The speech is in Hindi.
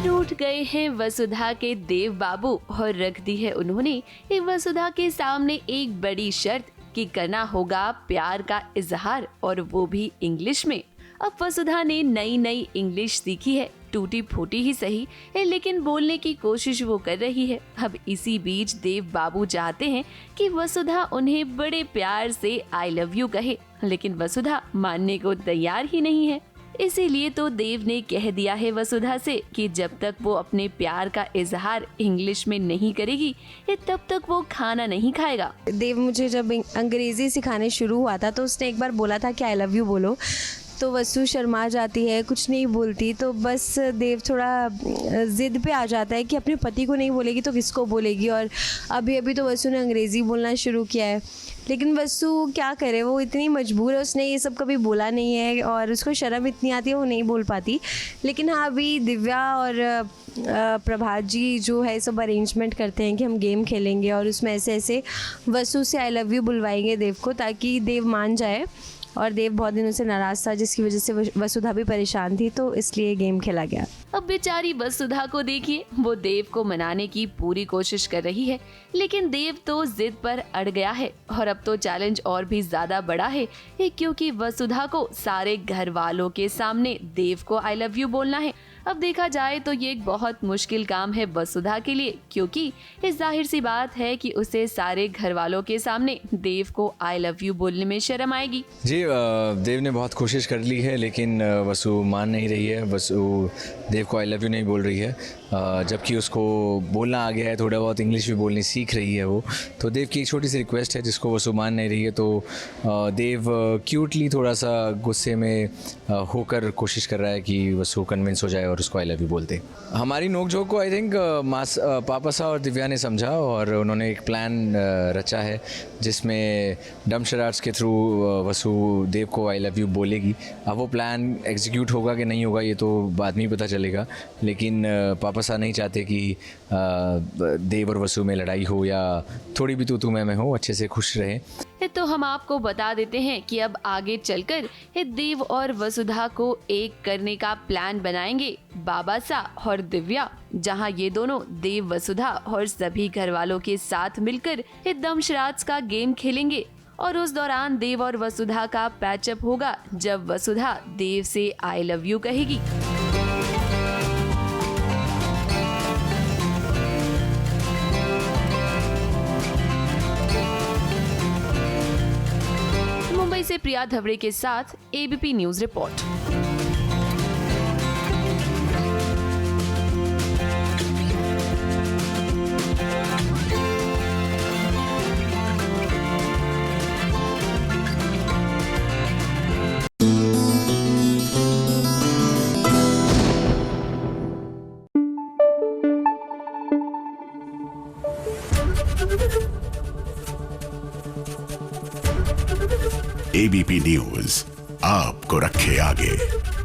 फिर उठ गए हैं वसुधा के देव बाबू और रख दी है उन्होंने ये वसुधा के सामने एक बड़ी शर्त कि करना होगा प्यार का इजहार, और वो भी इंग्लिश में। अब वसुधा ने नई नई इंग्लिश सीखी है, टूटी फूटी ही सही है, लेकिन बोलने की कोशिश वो कर रही है। अब इसी बीच देव बाबू चाहते हैं कि वसुधा उन्हें बड़े प्यार से आई लव यू कहे, लेकिन वसुधा मानने को तैयार ही नहीं है। इसीलिए तो देव ने कह दिया है वसुधा से कि जब तक वो अपने प्यार का इजहार इंग्लिश में नहीं करेगी तब तक वो खाना नहीं खाएगा। देव मुझे जब अंग्रेजी सिखाने शुरू हुआ था तो उसने एक बार बोला था कि आई लव यू बोलो, तो वसु शर्मा जाती है, कुछ नहीं बोलती। तो बस देव थोड़ा ज़िद पे आ जाता है कि अपने पति को नहीं बोलेगी तो किसको बोलेगी। और अभी अभी तो वसु ने अंग्रेज़ी बोलना शुरू किया है, लेकिन वसु क्या करे, वो इतनी मजबूर है, उसने ये सब कभी बोला नहीं है और उसको शर्म इतनी आती है, वो नहीं बोल पाती। लेकिन हाँ, अभी दिव्या और प्रभात जी जो है सब अरेंजमेंट करते हैं कि हम गेम खेलेंगे और उसमें ऐसे ऐसे वसु से आई लव यू बुलवाएंगे देव को, ताकि देव मान जाए। और देव बहुत दिनों से नाराज़ था, जिसकी वजह से वसुधा भी परेशान थी, तो इसलिए गेम खेला गया। अब बेचारी वसुधा को देखिए, वो देव को मनाने की पूरी कोशिश कर रही है, लेकिन देव तो जिद पर अड़ गया है। और अब तो चैलेंज और भी ज्यादा बड़ा है, क्योंकि वसुधा को सारे घर वालों के सामने देव को आई लव यू बोलना है। अब देखा जाए तो ये एक बहुत मुश्किल काम है वसुधा के लिए, क्योंकि इस जाहिर सी बात है कि उसे सारे घर वालों के सामने देव को आई लव यू बोलने में शर्म आएगी। जी, देव ने बहुत कोशिश कर ली है, लेकिन वसु मान नहीं रही है। वसु देव को आई लव यू नहीं बोल रही है, जबकि उसको बोलना आ गया है, थोड़ा बहुत इंग्लिश भी बोलनी सीख रही है वो। तो देव की एक छोटी सी रिक्वेस्ट है जिसको वसु मान नहीं रही है, तो देव क्यूटली थोड़ा सा गुस्से में होकर कोशिश कर रहा है कि वसु कन्विंस हो जाए और उसको आई लव यू बोलते। हमारी नोकझोंक को आई थिंक पापा सा और दिव्या ने समझा और उन्होंने एक प्लान रचा है जिसमें डम शरार्ट्स के थ्रू वसु देव को आई लव यू बोलेगी। अब वो प्लान एग्जीक्यूट होगा कि नहीं होगा ये तो बाद में ही पता चलेगा, लेकिन पापा सा नहीं चाहते कि देव और वसु में लड़ाई हो या थोड़ी भी तू मैं हो, अच्छे से खुश रहे। तो हम आपको बता देते हैं कि अब आगे चलकर देव और वसुधा को एक करने का प्लान बनाएंगे बाबा सा और दिव्या, जहां ये दोनों देव, वसुधा और सभी घर वालों के साथ मिलकर दम शरार्ट्स का गेम खेलेंगे। और उस दौरान देव और वसुधा का पैचअप होगा जब वसुधा देव से आई लव यू कहेगी। मुंबई से प्रिया धवड़े के साथ ABP news report. ABP news आपको रखे आगे।